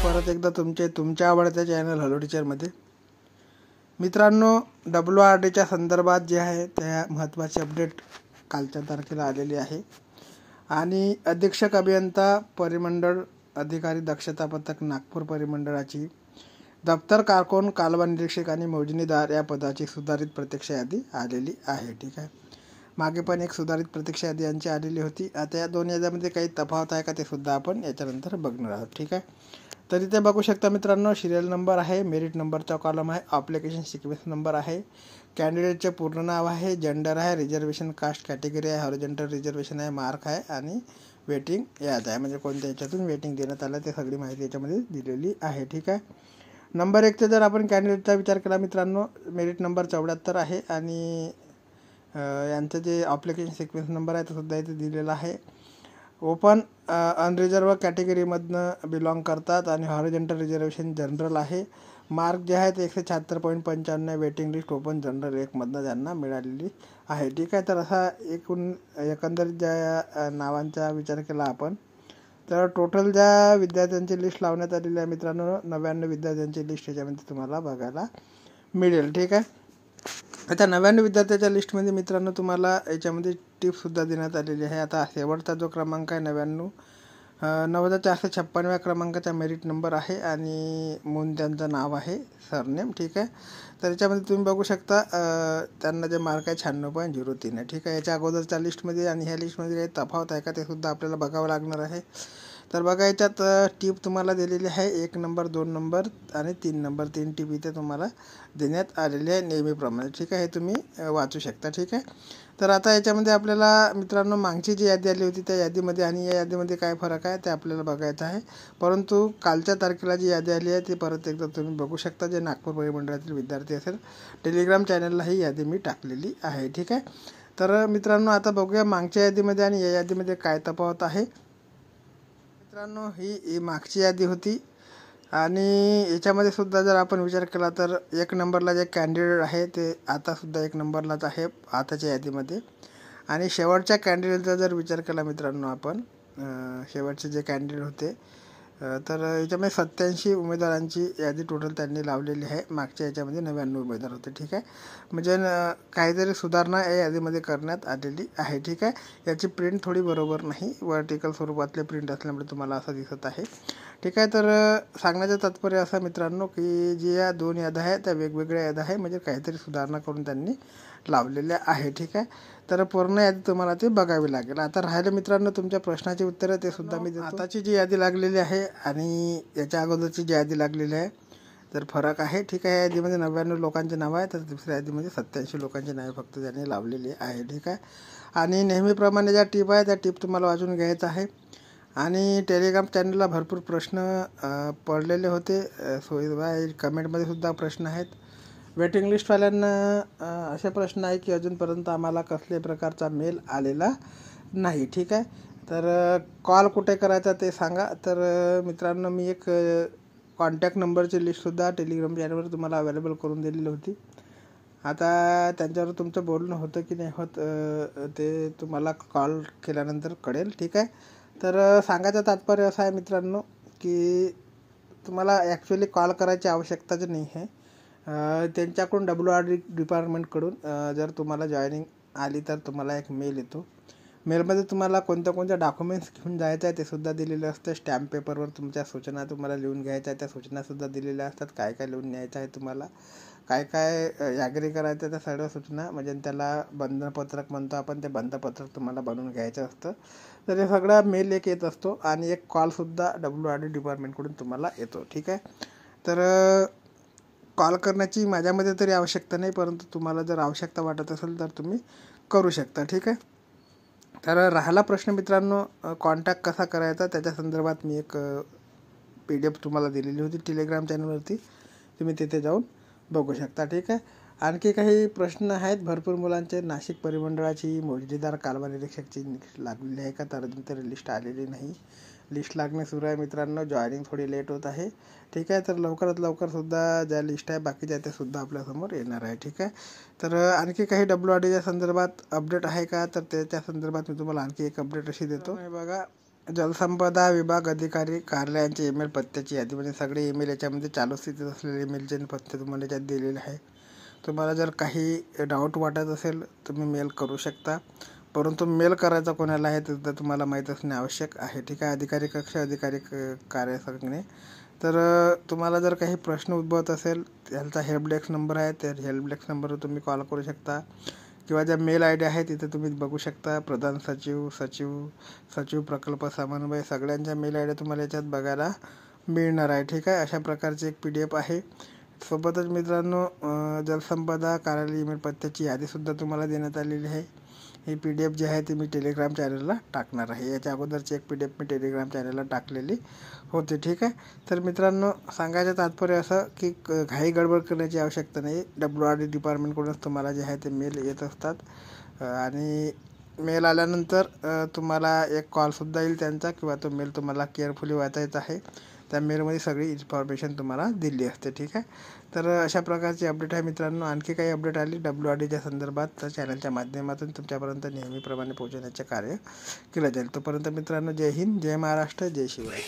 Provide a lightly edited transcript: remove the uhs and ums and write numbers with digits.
परत एकदा तुमच्या आवडत्या चॅनल हॅलो टीचरमध्ये. मित्रांनो, WRDच्या संदर्भात जे आहे त्या महत्त्वाची अपडेट कालच्या तारखेला आलेली आहे आणि अधीक्षक अभियंता परिमंडळ अधिकारी दक्षता पथक नागपूर परिमंडळाची दप्तर कारकून कालवा निरीक्षक आणि मोजणीदार या पदाची सुधारित प्रतीक्षा यादी आलेली आहे. ठीक आहे, मागे पण एक सुधारित प्रतीक्षा यादी यांची आलेली होती. आता या दोन याद्यामध्ये काही तफावत आहे का ते सुद्धा आपण याच्यानंतर बघणार आहोत. ठीक आहे, तर इथे बघू शकता मित्रांनो, सिरियल नंबर आहे, मेरिट नंबरचा कॉलम आहे, ॲप्लिकेशन सिक्वेन्स नंबर आहे, कॅन्डिडेटचे पूर्ण नाव आहे, जेंडर आहे, रिझर्वेशन कास्ट कॅटेगरी आहे, हॉरिझॉन्टल रिझर्वेशन आहे, मार्क आहे आणि वेटिंग याद आहे, म्हणजे कोणत्या याच्यातून वेटिंग देण्यात आलं ते सगळी माहिती याच्यामध्ये दिलेली आहे. ठीक आहे, नंबर 1चा जर आपण कॅन्डिडेटचा विचार केला मित्रांनो, मेरिट नंबर 74 आहे आणि यांचं जे ॲप्लिकेशन सिक्वेन्स नंबर आहे तो सुद्धा इथे दिलेला आहे. ओपन अनरिझर्व कॅटेगरीमधनं बिलॉंग करतात आणि हॉरिझॉन्टल रिझर्वेशन जनरल आहे. मार्क जे आहे ते 176.95 वेटिंग लिस्ट ओपन जनरल 1मधनं त्यांना मिळालेली आहे. ठीक आहे, तर असा एकंदरीत ज्या नावांचा विचार केला आपण, तर टोटल ज्या विद्यार्थ्यांची लिस्ट लावण्यात आलेली आहे मित्रांनो, 99 विद्यार्थ्यांची लिस्ट याच्यामध्ये तुम्हाला बघायला मिळेल. ठीक आहे, आता 99 विद्यार्थ्यांच्या लिस्टमध्ये मित्रांनो तुम्हाला याच्यामध्ये टिपसुद्धा देण्यात आलेली आहे. आता शेवटचा जो क्रमांक आहे 9456 क्रमांकाचा मेरिट नंबर आहे आणि म्हणून त्यांचं नाव आहे, सरनेम. ठीक आहे, तर याच्यामध्ये तुम्ही बघू शकता त्यांना जे मार्क आहे 96.03 आहे. ठीक आहे, याच्या अगोदरच्या लिस्टमध्ये आणि ह्या लिस्टमध्ये काही तफावत आहे का ते सुद्धा आपल्याला बघावं लागणार आहे. तर बघा, याच्यात टीप तुम्हाला दिलेली आहे 1 नंबर, 2 नंबर आणि 3 नंबर, 3 टीप इथे तुम्हाला देण्यात आलेली आहे नेहमीप्रमाणे. ठीक आहे, हे तुम्ही वाचू शकता. ठीक आहे, तर आता याच्यामध्ये आपल्याला मित्रांनो मागची जी यादी आली होती त्या यादीमध्ये आणि या यादीमध्ये काय फरक आहे ते आपल्याला बघायचं आहे. परंतु कालच्या तारखेला जी यादी आली आहे ती परत एकदा तुम्ही बघू शकता. जे नागपूर परिमंडळातील विद्यार्थी असेल, टेलिग्राम चॅनलला ही यादी मी टाकलेली आहे. ठीक आहे, तर मित्रांनो आता बघूया मागच्या यादीमध्ये आणि या यादीमध्ये काय तफावत आहे. मित्रांनो, ही मागची यादी होती आणि याच्यामध्ये सुद्धा जर आपण विचार केला तर 1 नंबरला जे कॅन्डिडेट आहे ते आतासुद्धा 1 नंबरलाच आहे आताच्या यादीमध्ये. आणि शेवटच्या कॅन्डिडेटचा जर विचार केला मित्रांनो आपण, शेवटचे जे कॅन्डिडेट होते तर याच्यामध्ये 87 उमेदवारांची यादी टोटल त्यांनी लावलेली आहे. मागच्या याच्यामध्ये 99 उमेदवार होते. ठीक आहे, म्हणजे काहीतरी सुधारणा या यादीमध्ये करण्यात आलेली आहे. ठीक आहे, याची प्रिंट थोडी बरोबर नाही, वर्टिकल स्वरूपातले प्रिंट असल्यामुळे तुम्हाला असं दिसत आहे. ठीक आहे, तर सांगण्याचं तात्पर्य असं मित्रांनो की जी या 2 याद्या आहेत त्या वेगवेगळ्या याद्या आहे, म्हणजे काहीतरी सुधारणा करून त्यांनी लावलेल्या आहे. ठीक आहे, तर पूर्ण यादी तुम्हाला ते बघावी लागेल. आता राहिलं मित्रांनो तुमच्या प्रश्नाची उत्तरं, ते सुद्धा मी देतो. आताची जी यादी लागलेली आहे आणि याच्या अगोदरची जी यादी लागलेली आहे तर फरक आहे. ठीक आहे, या यादीमध्ये 99 लोकांचे नावं आहे, तर दुसऱ्या यादीमध्ये 87 लोकांची नावे फक्त त्यांनी लावलेली आहे. ठीक आहे, आणि नेहमीप्रमाणे ज्या टीप आहे त्या टीप तुम्हाला वाचून घ्यायचं आहे. आणि टेलिग्राम चॅनलला भरपूर प्रश्न पडलेले होते, सोयीबाय कमेंटमध्ये सुद्धा प्रश्न आहेत. वेटिंग लिस्टवाल्यांना असे प्रश्न आहे की अजूनपर्यंत आम्हाला कसल्याही प्रकारचा मेल आलेला नाही. ठीक आहे, तर कॉल कुठे करायचा ते सांगा. तर मित्रांनो, मी एक कॉन्टॅक्ट नंबरची लिस्टसुद्धा टेलिग्राम चॅनलवर तुम्हाला अवेलेबल करून दिलेली होती. आता त्यांच्यावर तुमचं बोलणं होतं की नाही होत ते तुम्हाला कॉल केल्यानंतर कळेल. ठीक आहे, तर सांगायचं तात्पर्य असं आहे मित्रांनो की तुम्हाला ॲक्च्युली कॉल करायची आवश्यकताच नाही आहे. त्यांच्याकडून WRD डिपार्टमेंटकडून जर तुम्हाला जॉईनिंग आली तर तुम्हाला एक मेल येतो. मेलमध्ये तुम्हाला कोणत्या डॉक्युमेंट्स घेऊन जायचं आहे ते सुद्धा दिलेलं असतं. स्टॅम्प पेपरवर तुमच्या सूचना तुम्हाला लिहून घ्यायच्या आहे, त्या सूचनासुद्धा दिलेल्या असतात. काय काय लिहून न्यायचं आहे तुम्हाला, काय काय ॲग्री करायचं त्या सगळ्या सूचना, म्हणजे त्याला बंधपत्रक म्हणतो आपण, ते बंधपत्रक तुम्हाला बनवून घ्यायचं असतं. तर हे सगळा मेल एक येत असतो आणि एक कॉलसुद्धा WRD डिपार्टमेंटकडून तुम्हाला येतो. ठीक आहे, तर कॉल करण्याची माझ्यामध्ये तरी आवश्यकता नाही, परंतु तुम्हाला जर आवश्यकता वाटत असेल तर तुम्ही करू शकता. ठीक आहे, तर राहिला प्रश्न मित्रांनो कॉन्टॅक्ट कसा करायचा, त्याच्या संदर्भात मी एक PDF तुम्हाला दिलेली होती टेलिग्राम चॅनलवरती, तुम्ही तिथे जाऊन बघू शकता. ठीक आहे, आणखी काही प्रश्न आहेत भरपूर मुलांचे. नाशिक परिमंडळाची मोजणीदार कालवा निरीक्षकची लागलेली आहे का, तर अजून तरी लिस्ट आलेली नाही. लिस्ट लागणे सुरू आहे मित्रांनो. जॉईनिंग थोडी लेट होत आहे, ठीक आहे. तर लवकरात लवकरसुद्धा ज्या लिस्ट आहे बाकीच्या त्या सुद्धा आपल्यासमोर येणार आहे, ठीक आहे. तर आणखी काही WRDच्या संदर्भात अपडेट आहे का, तर त्याच्या संदर्भात मी तुम्हाला आणखी एक अपडेट अशी देतो. हे बघा, जलसंपदा विभाग अधिकारी कार्यालयांचे ईमेल पत्त्याची यादी, म्हणजे सगळे ईमेल याच्यामध्ये चालू स्थितीत असलेले ईमेलचे पत्ते तुम्हाला याच्यात दिलेले आहे. तुम्हाला जर काही डाऊट वाटत असेल तुम्ही मेल करू शकता, परंतु मेल करायचा कोणाला आहे तर तुम्हाला माहीत असणे आवश्यक आहे, ठीक आहे. अधिकारी कक्ष, अधिकारी कार्य सांगणे. तर तुम्हाला जर काही प्रश्न उद्भवत असेल त्यांचा हेल्प डेस्क नंबर आहे, त्या हेल्प डेस्क नंबरवर तुम्ही कॉल करू शकता, किंवा ज्या मेल ID आहे तिथे तुम्ही बघू शकता. प्रधान सचिव, सचिव प्रकल्प समन्वय, सगळ्यांच्या मेल ID तुम्हाला याच्यात बघायला मिळणार आहे, ठीक आहे. अशा प्रकारची एक PDF आहे. सोबतच मित्रांनो जलसंपदा कार्यालय ईमेल पत्त्याची यादीसुद्धा तुम्हाला देण्यात आलेली आहे. ही PDF जी आहे ती मी टेलिग्राम चॅनलला टाकणार आहे. याच्या अगोदरची एक PDF मी टेलिग्राम चॅनलला टाकलेली होती, ठीक आहे. तर मित्रांनो सांगायचं तात्पर्य असं की घाई गडबड करण्याची आवश्यकता नाही. WRD डिपार्टमेंटकडूनच तुम्हाला जे आहे ते मेल येत असतात, आणि मेल आल्यानंतर तुम्हाला एक कॉलसुद्धा येईल त्यांचा, किंवा तो मेल तुम्हाला केअरफुली वाचायचा आहे. त्या मेलमध्ये सगळी इन्फॉर्मेशन तुम्हाला दिली असते, ठीक आहे. तर अशा प्रकारची अपडेट आहे मित्रांनो. आणखी काही अपडेट आली WRDच्या संदर्भात तर चॅनलच्या माध्यमातून तुमच्यापर्यंत नेहमीप्रमाणे पोहोचवण्याचे कार्य केलं जाईल. तोपर्यंत मित्रांनो, जय हिंद, जय महाराष्ट्र, जय शिवराय.